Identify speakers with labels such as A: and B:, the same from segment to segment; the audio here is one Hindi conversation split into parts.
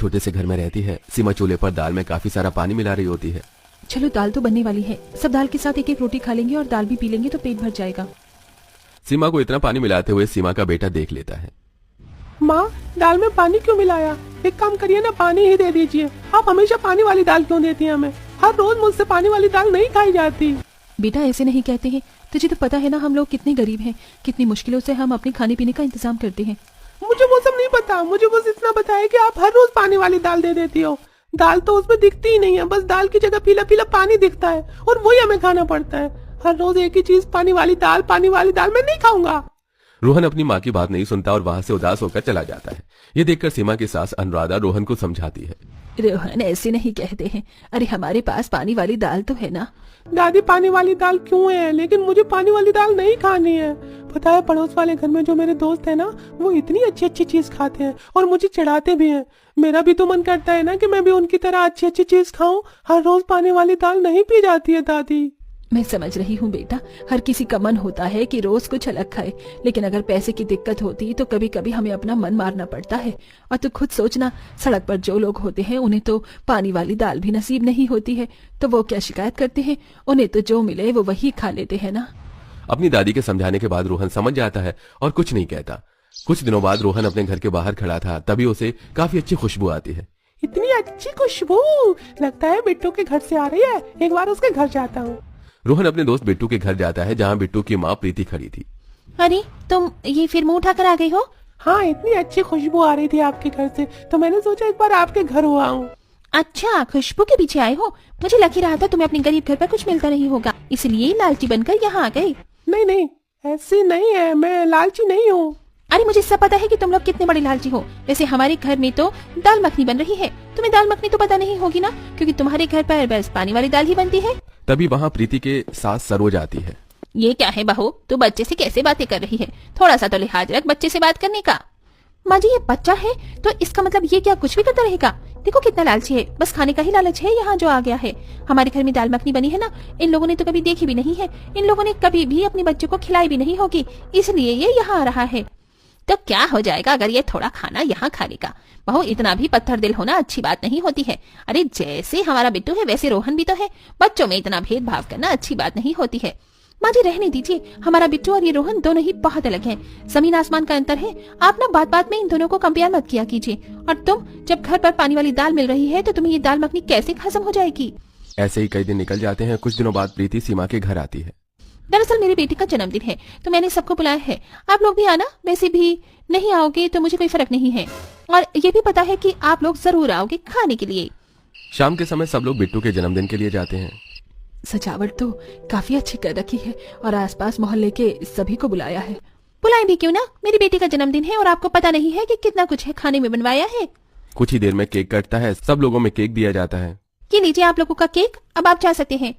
A: छोटे से घर में रहती है। सीमा चूल्हे पर दाल में काफी सारा पानी मिला रही होती है।
B: चलो दाल तो बनने वाली है, सब दाल के साथ एक एक रोटी खा लेंगे और दाल भी पी लेंगे तो पेट भर जाएगा।
A: सीमा को इतना पानी मिलाते हुए सीमा का बेटा देख लेता है।
C: माँ, दाल में पानी क्यों मिलाया? एक काम करिए ना, पानी ही दे दीजिए। आप हमेशा पानी वाली दाल क्यों देती हैं हमें? हर रोज मुझसे पानी वाली दाल नहीं खाई जाती।
B: बेटा ऐसे नहीं कहते हैं, तुझे तो पता है ना हम लोग कितने गरीब हैं, कितनी मुश्किलों से हम अपने खाने पीने का इंतजाम करते हैं।
C: मुझे वो सब नहीं पता, मुझे बस इतना पता है कि आप हर रोज पानी वाली दाल दे देती हो। दाल तो उसमें दिखती ही नहीं है, बस दाल की जगह पीला पीला पानी दिखता है और वही हमें खाना पड़ता है। हर रोज एक ही चीज, पानी वाली दाल, पानी वाली दाल। मैं नहीं खाऊंगा।
A: रोहन अपनी माँ की बात नहीं सुनता और वहाँ से उदास होकर चला जाता है। ये देखकर सीमा की सास अनुराधा रोहन को समझाती है।
B: रोहन ऐसे नहीं कहते हैं, अरे हमारे पास पानी वाली दाल तो है ना।
C: दादी पानी वाली दाल क्यों है, लेकिन मुझे पानी वाली दाल नहीं खानी है। पता है पड़ोस वाले घर में जो मेरे दोस्त है ना, वो इतनी अच्छी अच्छी चीज खाते हैं और मुझे चिढ़ाते भी हैं। मेरा भी तो मन करता है ना कि मैं भी उनकी तरह अच्छी अच्छी चीज खाऊं। हर रोज पानी वाली दाल नहीं पी जाती है दादी।
B: मैं समझ रही हूँ बेटा, हर किसी का मन होता है कि रोज कुछ अलग खाए, लेकिन अगर पैसे की दिक्कत होती तो कभी कभी हमें अपना मन मारना पड़ता है। और तू खुद सोचना, सड़क पर जो लोग होते हैं उन्हें तो पानी वाली दाल भी नसीब नहीं होती है, तो वो क्या शिकायत करते हैं? उन्हें तो जो मिले वो वही खा लेते हैं ना।
A: अपनी दादी के समझाने के बाद रोहन समझ जाता है और कुछ नहीं कहता। कुछ दिनों बाद रोहन अपने घर के बाहर खड़ा था, तभी उसे काफी अच्छी खुशबू आती है।
C: इतनी अच्छी खुशबू, लगता है बिट्टू के घर से आ रही है। एक बार उसके घर जाता हूँ।
A: रोहन अपने दोस्त बिट्टू के घर जाता है, जहाँ बिट्टू की माँ प्रीति खड़ी थी।
B: अरे तुम ये फिर मुंह उठाकर आ गई हो?
C: हाँ, इतनी अच्छी खुशबू आ रही थी आपके घर से, तो मैंने सोचा एक बार आपके घर हुआ हूँ।
B: अच्छा, खुशबू के पीछे आए हो? मुझे लग ही रहा था तुम्हें अपने गरीब घर पर कुछ मिलता नहीं होगा, इसलिए लालची बनकर यहाँ आ गई।
C: नहीं नहीं, ऐसी नहीं है, मैं लालची नहीं हूँ।
B: अरे मुझे सब पता है कि तुम लोग कितने बड़े लालची हो। वैसे हमारे घर में तो दाल मखनी बन रही है, तुम्हें दाल मखनी तो पता नहीं होगी ना, क्योंकि तुम्हारे घर पर बस पानी वाली दाल ही बनती है।
A: तभी वहाँ प्रीति के सास सरोज आती है।
B: ये क्या है बहू, तू बच्चे से कैसे बातें कर रही है? थोड़ा सा तो लिहाज रख बच्चे से बात करने का। माँ जी, ये बच्चा है तो इसका मतलब ये क्या कुछ भी करता रहेगा? देखो कितना लालची है, बस खाने का ही लालच है यहाँ जो आ गया है। हमारे घर में दाल मखनी बनी है ना, इन लोगों ने तो कभी देखी भी नहीं है, इन लोगों ने कभी भी अपने बच्चे को खिलाई भी नहीं होगी, इसलिए ये यहाँ आ रहा है। तो क्या हो जाएगा अगर ये थोड़ा खाना यहाँ खा लेगा? बहू, इतना भी पत्थर दिल होना अच्छी बात नहीं होती है। अरे जैसे हमारा बिट्टू है वैसे रोहन भी तो है, बच्चों में इतना भेदभाव करना अच्छी बात नहीं होती है। माँ जी रहने दीजिए, हमारा बिट्टू और ये रोहन दोनों ही बहुत अलग हैं, जमीन आसमान का अंतर है। आप ना बात बात में इन दोनों को कंपेयर मत किया कीजिए। और तुम, जब घर पर पानी वाली दाल मिल रही है तो तुम्हें ये दाल मखनी कैसे हजम हो जाएगी?
A: ऐसे ही कई दिन निकल जाते हैं। कुछ दिनों बाद प्रीति सीमा के घर आती है।
B: दरअसल मेरी बेटी का जन्मदिन है तो मैंने सबको बुलाया है, आप लोग भी आना। वैसे भी नहीं आओगे तो मुझे कोई फर्क नहीं है, और ये भी पता है कि आप लोग जरूर आओगे खाने के लिए।
A: शाम के समय सब लोग बिट्टू के जन्मदिन के लिए जाते हैं।
B: सजावट तो काफी अच्छी कर रखी है और आसपास मोहल्ले के सभी को बुलाया है। बुलाए भी क्यों ना, मेरी बेटी का जन्मदिन है और आपको पता नहीं है कि कितना कुछ है खाने में बनवाया है।
A: कुछ ही देर में केक कटता है, सब लोगों में केक दिया जाता है।
B: ये लीजिए आप लोगों का केक, अब आप जा सकते हैं।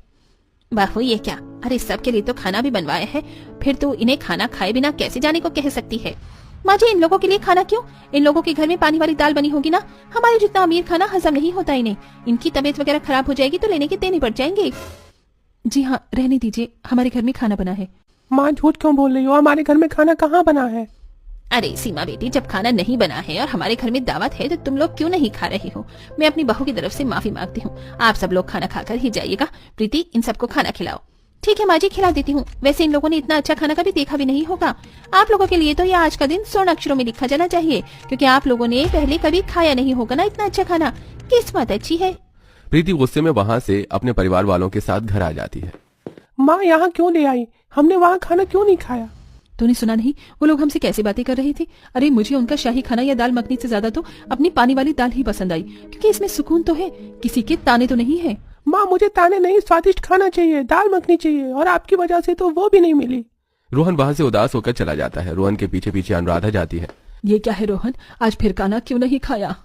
B: बहू ये क्या, अरे सबके लिए तो खाना भी बनवाया है, फिर तो इन्हें खाना खाए बिना कैसे जाने को कह सकती है? माँ जी, इन लोगों के लिए खाना क्यों? इन लोगों के घर में पानी वाली दाल बनी होगी ना, हमारे जितना अमीर खाना हजम नहीं होता इन्हें। इनकी तबीयत वगैरह खराब हो जाएगी तो लेने के देने पड़ जाएंगे। जी हाँ, रहने दीजिए, हमारे घर में खाना बना है।
C: माँ झूठ क्यों बोल रही हो? हमारे घर में खाना कहाँ बना है?
B: अरे सीमा बेटी, जब खाना नहीं बना है और हमारे घर में दावत है तो तुम लोग क्यों नहीं खा रहे हो? मैं अपनी बहू की तरफ से माफी मांगती हूँ, आप सब लोग खाना खाकर ही जाइएगा। प्रीति, इन सबको खाना खिलाओ। ठीक है माँ जी, खिला देती हूँ। वैसे इन लोगों ने इतना अच्छा खाना कभी देखा भी नहीं होगा। आप लोगों के लिए तो ये आज का दिन स्वर्ण अक्षरों में लिखा जाना चाहिए, क्योंकि आप लोगों ने पहले कभी खाया नहीं होगा ना इतना अच्छा खाना। किस्मत अच्छी है।
A: प्रीति गुस्से में वहाँ से अपने परिवार वालों के साथ घर आ जाती है।
C: माँ यहाँ क्यों ले आई? हमने वहाँ खाना क्यों नहीं खाया?
B: तूने सुना नहीं वो लोग हमसे कैसे बातें कर रहे थे? अरे मुझे उनका शाही खाना या दाल मखनी से ज्यादा तो अपनी पानी वाली दाल ही पसंद आई, क्योंकि इसमें सुकून तो है, किसी के ताने तो नहीं है।
C: माँ मुझे ताने नहीं, स्वादिष्ट खाना चाहिए, दाल मखनी चाहिए, और आपकी वजह से तो वो भी नहीं मिली।
A: रोहन वहाँ से उदास होकर चला जाता है। रोहन के पीछे पीछे अनुराधा जाती है।
B: ये क्या है रोहन, आज फिर खाना क्यों नहीं खाया?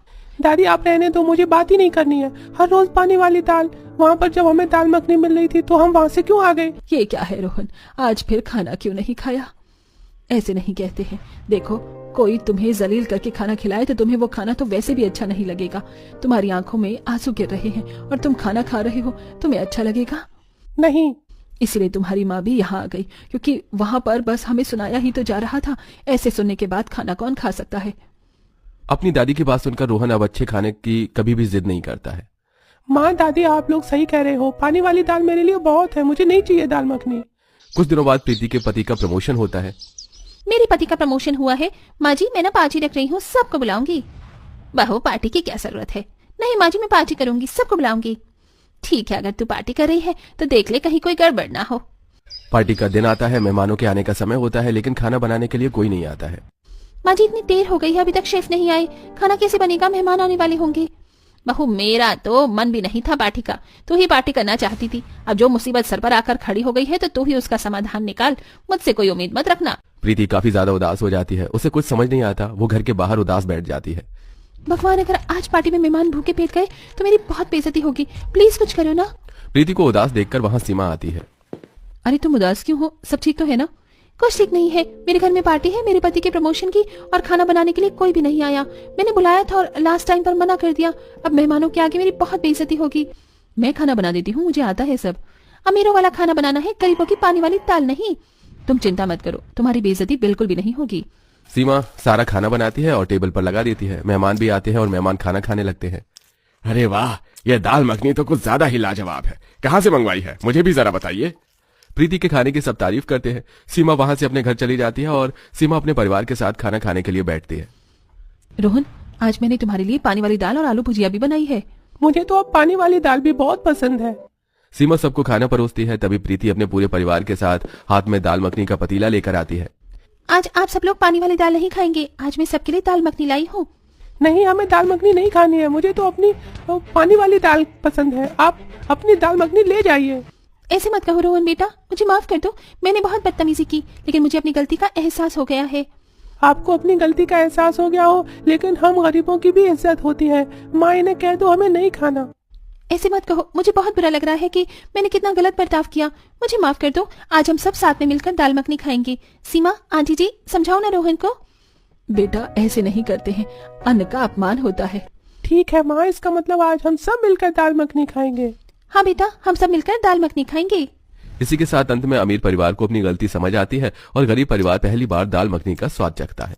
C: दादी आप रहने दो, मुझे बात ही नहीं करनी है। हर रोज पानी वाली दाल, वहाँ पर जब हमें दाल मखनी मिल रही थी तो हम वहाँ से क्यों आ गए?
B: ये क्या है रोहन, आज फिर खाना क्यों नहीं खाया? ऐसे नहीं कहते हैं। देखो, कोई तुम्हें जलील करके खाना खिलाए तो तुम्हें वो खाना तो वैसे भी अच्छा नहीं लगेगा। तुम्हारी आंखों में आंसू गिर रहे हैं और तुम खाना खा रहे हो, तुम्हें अच्छा लगेगा?
C: नहीं।
B: इसलिए तुम्हारी माँ भी यहाँ आ गई, क्योंकि वहाँ पर बस हमें सुनाया ही तो जा रहा था। ऐसे सुनने के बाद खाना कौन खा सकता है?
A: अपनी दादी की बात सुनकर रोहन अब अच्छे खाने की कभी भी जिद नहीं करता है।
C: माँ दादी आप लोग सही कह रहे हो, पानी वाली दाल मेरे लिए बहुत है, मुझे नहीं चाहिए दाल मखनी।
A: कुछ दिनों बाद प्रीति के पति का प्रमोशन होता है।
B: मेरे पति का प्रमोशन हुआ है माँ जी, मैं ना पार्टी रख रही हूँ, सबको बुलाऊंगी। बहू पार्टी की क्या जरूरत है? नहीं माँ जी, मैं पार्टी करूंगी, सबको बुलाऊंगी। ठीक है, अगर तू पार्टी कर रही है तो देख ले कहीं कोई गड़बड़ ना हो।
A: पार्टी का दिन आता है, मेहमानों के आने का समय होता है, लेकिन खाना बनाने के लिए कोई नहीं आता है।
B: माँ जी इतनी देर हो गई है, अभी तक शेफ नहीं आए, खाना कैसे बनेगा? मेहमान आने वाले होंगे। बहू मेरा तो मन भी नहीं था पार्टी का, तू ही पार्टी करना चाहती थी। अब जो मुसीबत सर पर आकर खड़ी हो गई है तो तू ही उसका समाधान निकाल, मुझसे कोई उम्मीद मत रखना।
A: प्रीति काफी ज्यादा उदास हो जाती है, उसे कुछ समझ नहीं आता, वो घर के बाहर उदास बैठ जाती है।
B: भगवान, अगर आज पार्टी में मेहमान भूखे पेट गए तो मेरी बहुत बेइज्जती होगी, प्लीज कुछ करो ना।
A: प्रीति को उदास देखकर वहां सीमा आती है।
B: अरे तुम उदास क्यों हो? सब ठीक तो है ना? कुछ ठीक नहीं है, मेरे घर में पार्टी है मेरे पति के प्रमोशन की, और खाना बनाने के लिए कोई भी नहीं आया। मैंने बुलाया था और लास्ट टाइम पर मना कर दिया। अब मेहमानों के आगे मेरी बहुत बेइज्जती होगी। मैं खाना बना देती हूँ, मुझे आता है सब। अमीरों वाला खाना बनाना है, गरीबों की पानी वाली दाल नहीं। तुम चिंता मत करो, तुम्हारी बेइज्जती बिल्कुल भी नहीं होगी।
A: सीमा सारा खाना बनाती है और टेबल पर लगा देती है। मेहमान भी आते हैं और मेहमान खाना खाने लगते हैं।
D: अरे वाह, यह दाल मखनी तो कुछ ज्यादा ही लाजवाब है। कहाँ से मंगवाई है, मुझे भी जरा बताइए।
A: प्रीति के खाने की सब तारीफ करते हैं। सीमा वहां से अपने घर चली जाती है और सीमा अपने परिवार के साथ खाना खाने के लिए बैठती है।
B: रोहन, आज मैंने तुम्हारे लिए पानी वाली दाल और आलू भुजिया भी बनाई है।
C: मुझे तो अब पानी वाली दाल भी बहुत पसंद है।
A: सीमा सबको खाना परोसती है। तभी प्रीति अपने पूरे परिवार के साथ हाथ में दाल मखनी का पतीला लेकर आती है।
B: आज आप सब लोग पानी वाली दाल नहीं खाएंगे, आज मैं सबके लिए दाल मखनी लाई हूँ।
C: नहीं, हमें दाल मखनी नहीं खानी है, मुझे तो अपनी पानी वाली दाल पसंद है। आप अपनी दाल मखनी ले जाइए।
B: ऐसे मत कहो रोहन बेटा, मुझे माफ कर दो, मैंने बहुत बदतमीजी की, लेकिन मुझे अपनी गलती का एहसास हो गया है।
C: आपको अपनी गलती का एहसास हो गया हो, लेकिन हम गरीबों की भी इज्जत होती है। माँ इन्हें कह दो हमें नहीं खाना।
B: ऐसे मत कहो, मुझे बहुत बुरा लग रहा है कि मैंने कितना गलत बर्ताव किया। मुझे माफ कर दो, आज हम सब साथ में मिलकर दाल मखनी खाएंगे। सीमा, आंटी जी समझाओ ना रोहन को। बेटा ऐसे नहीं करते हैं, अन्न का अपमान होता है।
C: ठीक है माँ, इसका मतलब आज हम सब मिलकर दाल मखनी खाएंगे।
B: हाँ बेटा, हम सब मिलकर दाल मखनी खाएंगे।
A: इसी के साथ अंत में अमीर परिवार को अपनी गलती समझ आती है और गरीब परिवार पहली बार दाल मखनी का स्वाद चखता है।